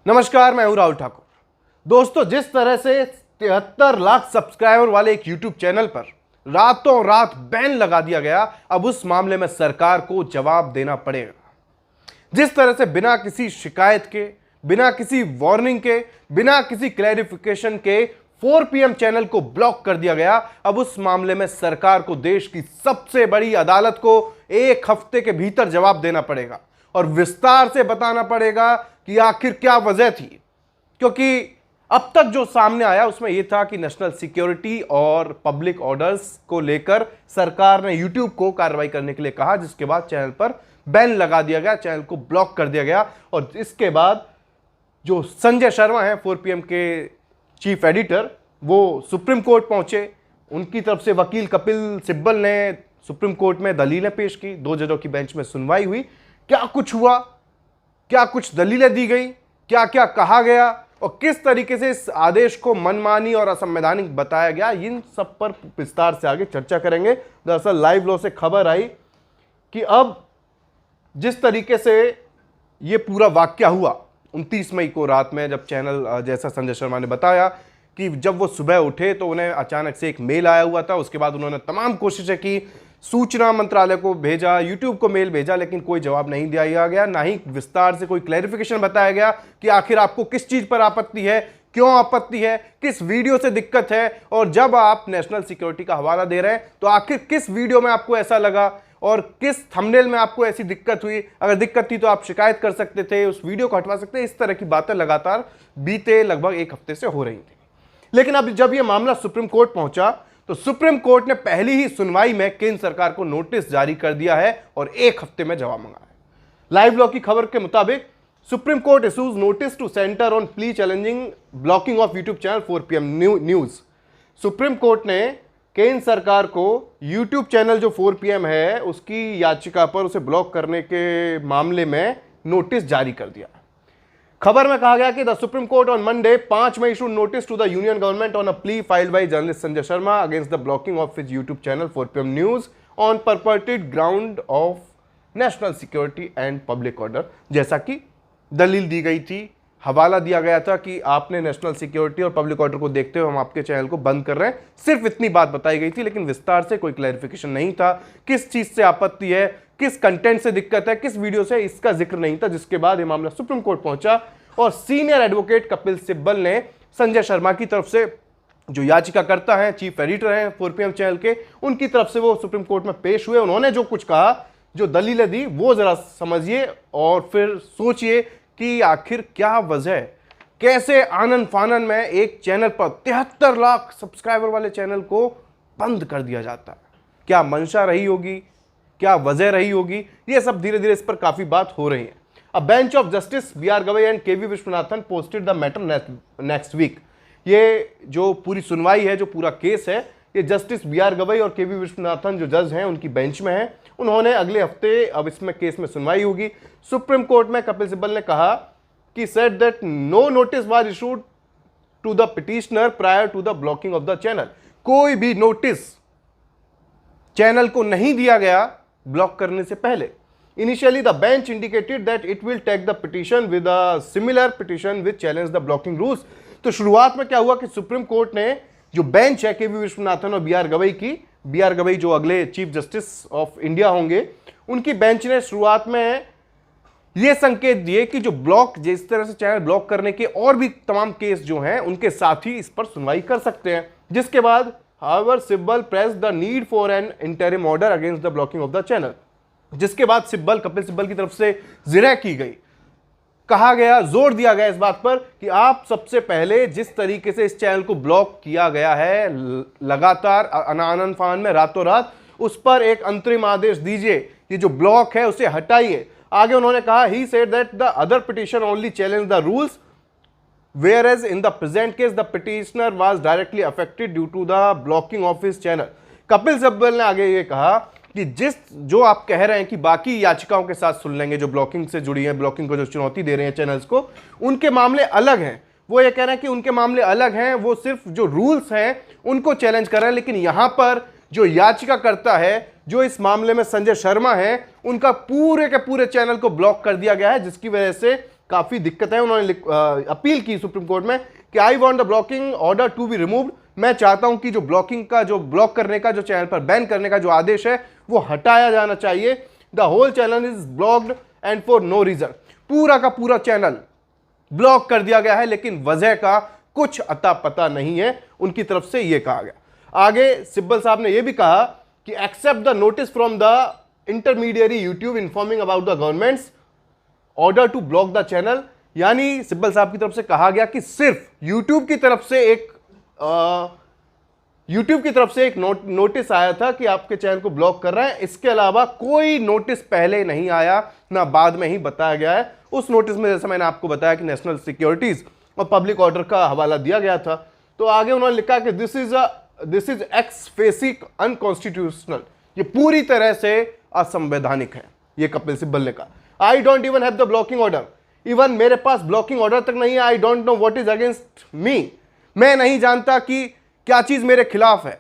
नमस्कार, मैं हूं राहुल ठाकुर। दोस्तों, जिस तरह से 73 लाख सब्सक्राइबर वाले एक यूट्यूब चैनल पर रातों रात बैन लगा दिया गया, अब उस मामले में सरकार को जवाब देना पड़ेगा। जिस तरह से बिना किसी शिकायत के, बिना किसी वार्निंग के, बिना किसी क्लैरिफिकेशन के 4 PM चैनल को ब्लॉक कर दिया गया, अब उस मामले में सरकार को देश की सबसे बड़ी अदालत को 1 हफ्ते के भीतर जवाब देना पड़ेगा और विस्तार से बताना पड़ेगा कि आखिर क्या वजह थी। क्योंकि अब तक जो सामने आया उसमें यह था कि नेशनल सिक्योरिटी और पब्लिक ऑर्डर्स को लेकर सरकार ने यूट्यूब को कार्रवाई करने के लिए कहा, जिसके बाद चैनल पर बैन लगा दिया गया, चैनल को ब्लॉक कर दिया गया। और इसके बाद जो संजय शर्मा हैं 4 PM के चीफ एडिटर, वो सुप्रीम कोर्ट पहुंचे। उनकी तरफ से वकील कपिल सिब्बल ने सुप्रीम कोर्ट में दलीलें पेश की। 2 जजों की बेंच में सुनवाई हुई। क्या कुछ हुआ, क्या कुछ दलीलें दी गई, क्या क्या कहा गया और किस तरीके से इस आदेश को मनमानी और असंवैधानिक बताया गया, इन सब पर विस्तार से आगे चर्चा करेंगे। दरअसल लाइव लॉ से खबर आई कि अब जिस तरीके से यह पूरा वाकया हुआ 29 मई को रात में, जब चैनल, जैसा संजय शर्मा ने बताया कि जब वो सुबह उठे तो उन्हें अचानक से एक मेल आया हुआ था। उसके बाद उन्होंने तमाम कोशिशें की, सूचना मंत्रालय को भेजा, यूट्यूब को मेल भेजा, लेकिन कोई जवाब नहीं दिया गया, ना ही विस्तार से कोई क्लैरिफिकेशन बताया गया कि आखिर आपको किस चीज पर आपत्ति है, क्यों आपत्ति है, किस वीडियो से दिक्कत है, और जब आप नेशनल सिक्योरिटी का हवाला दे रहे हैं तो आखिर किस वीडियो में आपको ऐसा लगा और किस थंबनेल में आपको ऐसी दिक्कत हुई। अगर दिक्कत थी तो आप शिकायत कर सकते थे, उस वीडियो को हटवा सकते थे। इस तरह की बातें लगातार बीते लगभग 1 हफ्ते से हो रही थी। लेकिन अब जब यह मामला सुप्रीम कोर्ट पहुंचा तो सुप्रीम कोर्ट ने पहली ही सुनवाई में केंद्र सरकार को नोटिस जारी कर दिया है और 1 हफ्ते में जवाब मांगा है। लाइव लॉ की खबर के मुताबिक Supreme Court issues notice to centre on plea challenging blocking of YouTube channel 4 PM news. Supreme Court ने केंद्र सरकार को यूट्यूब चैनल जो 4 PM है उसकी याचिका पर उसे ब्लॉक करने के मामले में नोटिस जारी कर दिया। खबर में कहा गया कि the supreme court on Monday 5 May issued notice to the union government on a plea filed by journalist Sanjay Sharma against the blocking of his YouTube channel 4 PM news on purported ground of national security and public order. जैसा कि दलील दी गई थी, हवाला दिया गया था कि आपने नेशनल सिक्योरिटी और पब्लिक ऑर्डर को देखते हुए हम आपके चैनल को बंद कर रहे हैं। सिर्फ इतनी बात बताई गई थी, लेकिन विस्तार से कोई क्लैरिफिकेशन नहीं था। किस चीज से आपत्ति है, किस कंटेंट से दिक्कत है, किस वीडियो से, इसका जिक्र नहीं था। जिसके बाद यह मामला सुप्रीम कोर्ट पहुंचा और सीनियर एडवोकेट कपिल सिब्बल ने संजय शर्मा की तरफ से, जो याचिकाकर्ता हैं, चीफ एडिटर हैं 4 PM चैनल के, उनकी तरफ से वो सुप्रीम कोर्ट में पेश हुए। उन्होंने जो कुछ कहा, जो दलीलें दी, वो जरा समझिए और फिर सोचिए कि आखिर क्या वजह, कैसे आनन फानन में एक चैनल पर 73 लाख सब्सक्राइबर वाले चैनल को बंद कर दिया जाता है। क्या मंशा रही होगी, क्या वजह रही होगी, ये सब धीरे धीरे इस पर काफी बात हो रही है। A bench of Justice B.R. Gavai and K.V. Viswanathan posted the matter next week। ये जो पूरी सुनवाई है, जो पूरा केस है, ये जस्टिस B.R. गवई और K.V. विश्वनाथन जो जज हैं उनकी बेंच में है। उन्होंने अगले हफ्ते अब इसमें केस में सुनवाई होगी। सुप्रीम कोर्ट में कपिल सिब्बल ने कहा कि said that no notice was issued to the petitioner prior to the blocking of the channel। कोई भी नोटिस चैनल को नहीं दिया गया ब्लॉक करने से पहले। Initially, the bench indicated that it will take the petition with a similar petition which challenged the blocking rules। तो शुरुआत में क्या हुआ कि सुप्रीम कोर्ट ने, जो बेंच है K.V. विश्वनाथन और B.R. गवई की, B.R. गवई जो अगले चीफ जस्टिस ऑफ इंडिया होंगे, उनकी बेंच ने शुरुआत में ये संकेत दिए कि जो ब्लॉक, जिस तरह से चैनल ब्लॉक करने के और भी तमाम केस जो हैं, उनके साथ ही इस पर सुनवाई कर सकते हैं। जिसके बाद however Sibal pressed the need for an interim order against the blocking of the channel। जिसके बाद सिब्बल, कपिल सिब्बल की तरफ से जिरह की गई, कहा गया, जोर दिया गया इस बात पर कि आप सबसे पहले जिस तरीके से इस चैनल को ब्लॉक किया गया है लगातार आनन फान में, रातों रात, उस पर एक अंतरिम आदेश दीजिए, ये जो ब्लॉक है उसे हटाइए। आगे उन्होंने कहा, he said that the other petition only challenge the rules whereas in the present case the petitioner was directly affected due to the blocking of his channel। Kapil Sibal ने आगे ये कहा कि जो आप कह रहे हैं कि बाकी याचिकाओं के साथ सुन लेंगे जो ब्लॉकिंग से जुड़ी है, ब्लॉकिंग को जो चुनौती दे रहे हैं चैनल्स को, उनके मामले अलग हैं। वो ये कह रहे हैं कि उनके मामले अलग हैं, वो सिर्फ जो रूल्स हैं उनको चैलेंज कर रहे हैं। लेकिन यहां पर जो याचिकाकर्ता है, जो इस मामले में संजय शर्मा है, उनका पूरे के पूरे चैनल को ब्लॉक कर दिया गया है, जिसकी वजह से काफी दिक्कत है। उन्होंने अपील की सुप्रीम कोर्ट में कि I want the blocking order to be removed, मैं चाहता हूं कि जो ब्लॉकिंग का, जो ब्लॉक करने का, जो चैनल पर बैन करने का जो आदेश है वो हटाया जाना चाहिए। The whole channel is blocked and for no reason, पूरा का पूरा चैनल ब्लॉक कर दिया गया है, लेकिन वजह का कुछ अता पता नहीं है। उनकी तरफ से यह कहा गया। आगे सिब्बल साहब ने यह भी कहा कि except the notice from the intermediary YouTube informing about the government's order to block the channel, यानी सिब्बल साहब की तरफ से कहा गया कि सिर्फ यूट्यूब की तरफ से एक नोटिस आया था कि आपके चैनल को ब्लॉक कर रहे हैं, इसके अलावा कोई नोटिस पहले नहीं आया, ना बाद में ही बताया गया है। उस नोटिस में जैसे मैंने आपको बताया कि नेशनल सिक्योरिटीज और पब्लिक ऑर्डर का हवाला दिया गया था। तो आगे उन्होंने लिखा कि दिस इज एक्स फेसिक अनकॉन्स्टिट्यूशनल, ये पूरी तरह से असंवैधानिक है, ये कपिल सिब्बल ने कहा। I don't even have the blocking order, even मेरे पास ब्लॉकिंग ऑर्डर तक नहीं है। I don't know what is against me, मैं नहीं जानता कि क्या चीज मेरे खिलाफ है,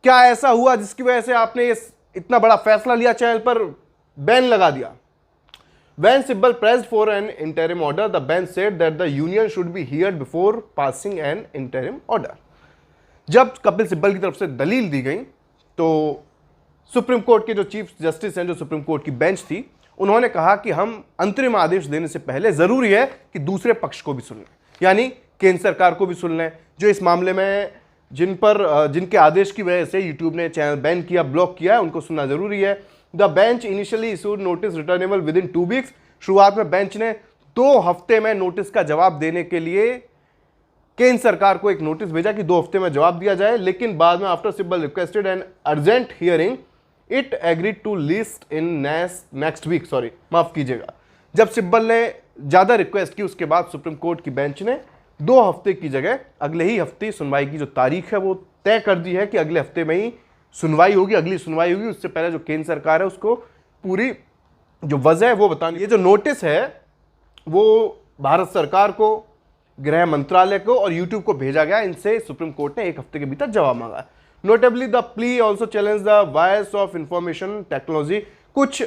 क्या ऐसा हुआ जिसकी वजह से आपने इतना बड़ा फैसला लिया, चैनल पर बैन लगा दिया। When Sibbal pressed for an interim order, the bench said that the union should be heard before passing an interim order. जब कपिल सिब्बल की तरफ से दलील दी गई तो सुप्रीम कोर्ट के जो चीफ जस्टिस हैं, जो सुप्रीम कोर्ट की बेंच थी, उन्होंने कहा कि हम अंतरिम आदेश देने से पहले जरूरी है कि दूसरे पक्ष को भी सुन लें, यानी केंद्र सरकार को भी सुन लें, जो इस मामले में जिनके आदेश की वजह से यूट्यूब ने चैनल बैन किया, ब्लॉक किया है, उनको सुनना जरूरी है। The bench initially issued notice returnable with in 2 weeks, शुरुआत में बेंच ने 2 हफ्ते में नोटिस का जवाब देने के लिए केंद्र सरकार को एक नोटिस भेजा कि 2 हफ्ते में जवाब दिया जाए, लेकिन बाद में after Sibal requested an urgent hearing it agreed to list in next week, sorry माफ कीजिएगा, जब सिब्बल ने ज्यादा रिक्वेस्ट की उसके बाद सुप्रीम कोर्ट की बेंच ने 2 हफ्ते की जगह अगले ही हफ्ते सुनवाई की जो तारीख है वो तय कर दी है कि अगले हफ्ते में ही सुनवाई होगी, अगली सुनवाई होगी। उससे पहले जो केंद्र सरकार है उसको पूरी जो वजह है वो बतानी। ये जो नोटिस है वो भारत सरकार को, गृह मंत्रालय को और यूट्यूब को भेजा गया। इनसे सुप्रीम कोर्ट ने 1 हफ्ते के भीतर जवाब मांगा। Notably the plea also challenge the wires of information technology. कुछ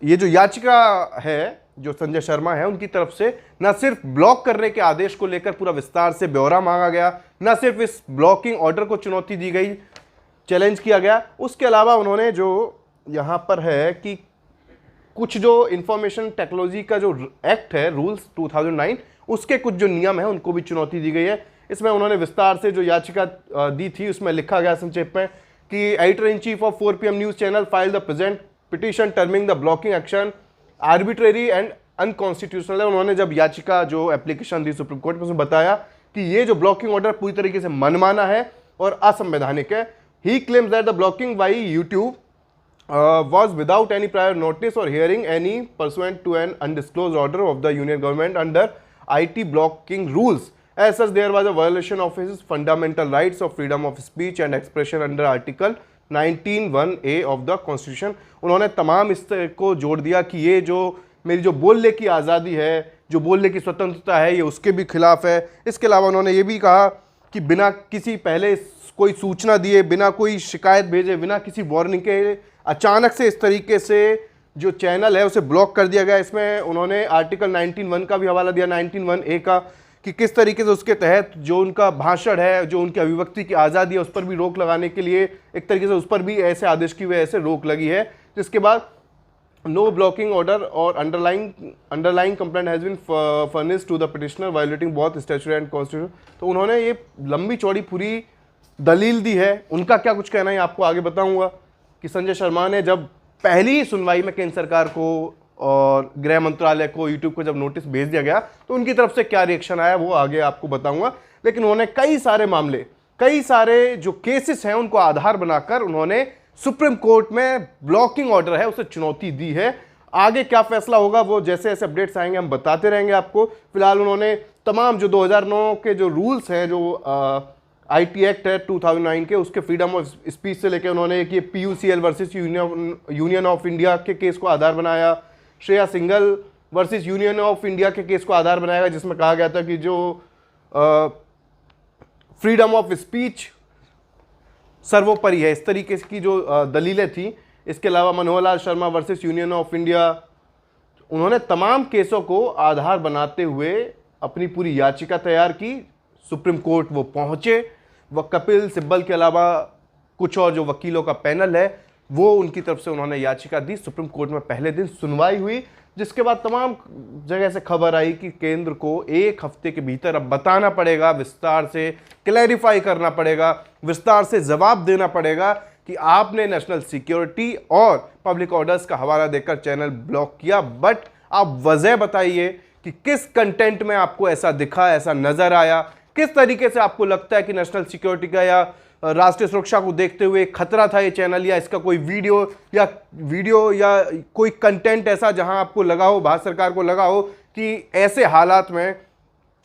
ये जो याचिका है जो संजय शर्मा है उनकी तरफ से न सिर्फ ब्लॉक करने के आदेश को लेकर पूरा विस्तार से ब्यौरा मांगा गया, न सिर्फ इस ब्लॉकिंग ऑर्डर को चुनौती दी गई, चैलेंज किया गया, उसके अलावा उन्होंने जो यहाँ पर है कि कुछ जो इंफॉर्मेशन टेक्नोलॉजी का जो एक्ट है, रूल्स 2009, उसके कुछ जो नियम है उनको भी चुनौती दी गई है। इसमें उन्होंने विस्तार से जो याचिका दी थी उसमें लिखा गया संक्षेप में कि editor in chief of 4 PM news channel file the present petition terming the blocking action arbitrary and unconstitutional है। उन्होंने जब याचिका जो एप्लीकेशन दी सुप्रीम कोर्ट में उसमें बताया कि ये जो ब्लॉकिंग ऑर्डर पूरी तरीके से मनमाना है और असंवैधानिक है। ही claims that the blocking by YouTube was without any prior notice or hearing any pursuant to an undisclosed order of the union government under IT blocking rules. As such, there was a violation of his fundamental rights of freedom of speech and expression under Article 19(1)(a) of the Constitution. उन्होंने तमाम इस को जोड़ दिया कि ये जो मेरी जो बोलने की आज़ादी है, जो बोलने की स्वतंत्रता है, ये उसके भी खिलाफ है। इसके अलावा उन्होंने ये भी कहा कि बिना किसी पहले कोई सूचना दिए, बिना कोई शिकायत भेजे, बिना किसी वार्निंग के अचानक से इस तरीके से जो चैनल है उसे ब्लॉक कर दिया गया। इसमें उन्होंने आर्टिकल 19(1) का भी हवाला दिया, 19(1)(a) का, कि किस तरीके से उसके तहत जो उनका भाषण है, जो उनकी अभिव्यक्ति की आज़ादी है, उस पर भी रोक लगाने के लिए एक तरीके से उस पर भी ऐसे आदेश की वजह से रोक लगी है। जिसके बाद नो ब्लॉकिंग ऑर्डर और underlying complaint has been furnished to the petitioner violating both statutory and constitution. तो उन्होंने ये लंबी चौड़ी पूरी दलील दी है। उनका क्या कुछ कहना है आपको आगे बताऊंगा कि संजय शर्मा ने जब पहली ही सुनवाई में केंद्र सरकार को और गृह मंत्रालय को, यूट्यूब को जब नोटिस भेज दिया गया तो उनकी तरफ से क्या रिएक्शन आया वो आगे आपको बताऊंगा। लेकिन उन्होंने कई सारे मामले, कई सारे जो केसेस हैं उनको आधार बनाकर उन्होंने सुप्रीम कोर्ट में ब्लॉकिंग ऑर्डर है उसे चुनौती दी है। आगे क्या फैसला होगा वो जैसे जैसे अपडेट्स आएंगे हम बताते रहेंगे आपको। फिलहाल उन्होंने तमाम जो 2009 के जो रूल्स हैं, जो IT एक्ट है 2009 के, उसके फ्रीडम ऑफ स्पीच से लेकर उन्होंने एक ये PUCL versus union of India के केस को आधार बनाया, Shreya single versus union of India के केस को आधार बनाया, जिसमें कहा गया था कि जो फ्रीडम ऑफ स्पीच सर्वोपरि है, इस तरीके की जो दलीलें थी। इसके अलावा Manohar Lal Sharma versus union of India, उन्होंने तमाम केसों को आधार बनाते हुए अपनी पूरी याचिका तैयार की। सुप्रीम कोर्ट वो पहुंचे, वो कपिल सिब्बल के अलावा कुछ और जो वकीलों का पैनल है वो उनकी तरफ से उन्होंने याचिका दी। सुप्रीम कोर्ट में पहले दिन सुनवाई हुई, जिसके बाद तमाम जगह से खबर आई कि केंद्र को 1 हफ्ते के भीतर अब बताना पड़ेगा, विस्तार से क्लैरिफाई करना पड़ेगा, विस्तार से जवाब देना पड़ेगा कि आपने नेशनल सिक्योरिटी और पब्लिक ऑर्डर्स का हवाला देकर चैनल ब्लॉक किया, बट आप वजह बताइए कि किस कंटेंट में आपको ऐसा दिखा, ऐसा नजर आया, किस तरीके से आपको लगता है कि नेशनल सिक्योरिटी का या राष्ट्रीय सुरक्षा को देखते हुए खतरा था ये चैनल, या इसका कोई वीडियो या कोई कंटेंट ऐसा जहां आपको लगा हो, भारत सरकार को लगा हो कि ऐसे हालात में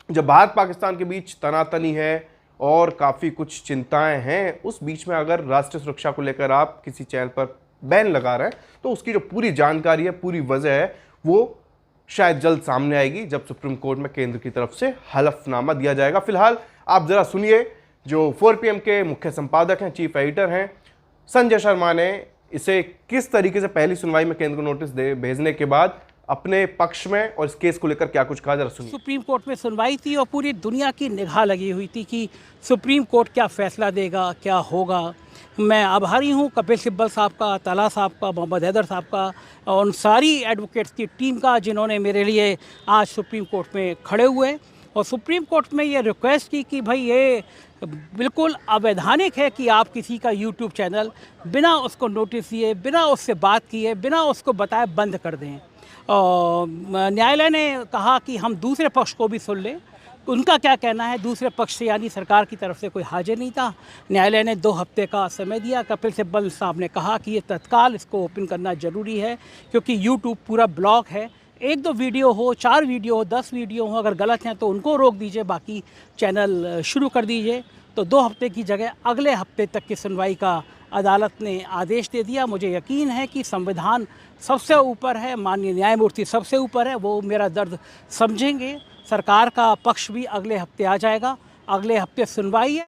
जब भारत पाकिस्तान के बीच तनातनी है और काफ़ी कुछ चिंताएं हैं, उस बीच में अगर राष्ट्रीय सुरक्षा को लेकर आप किसी चैनल पर बैन लगा रहे हैं तो उसकी जो पूरी जानकारी है, पूरी वजह है, वो शायद जल्द सामने आएगी जब सुप्रीम कोर्ट में केंद्र की तरफ से हलफनामा दिया जाएगा। फिलहाल आप जरा सुनिए जो 4 PM के मुख्य संपादक हैं, चीफ एडिटर हैं संजय शर्मा ने इसे किस तरीके से पहली सुनवाई में केंद्र को नोटिस भेजने के बाद अपने पक्ष में और इस केस को लेकर क्या कुछ कहा, जरा सुनिए। सुप्रीम कोर्ट में सुनवाई थी और पूरी दुनिया की निगाह लगी हुई थी कि सुप्रीम कोर्ट क्या फैसला देगा, क्या होगा। मैं आभारी हूँ कपिल सिब्बल साहब का, तला साहब का, मोहम्मद हैदर साहब का और उन सारी एडवोकेट्स की टीम का जिन्होंने मेरे लिए आज सुप्रीम कोर्ट में खड़े हुए और सुप्रीम कोर्ट में ये रिक्वेस्ट की कि भाई ये बिल्कुल अवैधानिक है कि आप किसी का यूट्यूब चैनल बिना उसको नोटिस दिए, बिना उससे बात किए, बिना उसको बताए बंद कर दें। न्यायालय ने कहा कि हम दूसरे पक्ष को भी सुन लें, उनका क्या कहना है। दूसरे पक्ष से यानी सरकार की तरफ से कोई हाजिर नहीं था। न्यायालय ने 2 हफ्ते का समय दिया। कपिल सिब्बल साहब ने कहा कि ये तत्काल इसको ओपन करना ज़रूरी है क्योंकि यूट्यूब पूरा ब्लॉक है। 1-2 वीडियो हो, 4 वीडियो हो, 10 वीडियो हो, अगर गलत हैं तो उनको रोक दीजिए, बाकी चैनल शुरू कर दीजिए। तो 2 हफ्ते की जगह अगले हफ्ते तक की सुनवाई का अदालत ने आदेश दे दिया। मुझे यकीन है कि संविधान सबसे ऊपर है, माननीय न्यायमूर्ति सबसे ऊपर है, वो मेरा दर्द समझेंगे। सरकार का पक्ष भी अगले हफ्ते आ जाएगा। अगले हफ्ते सुनवाई है।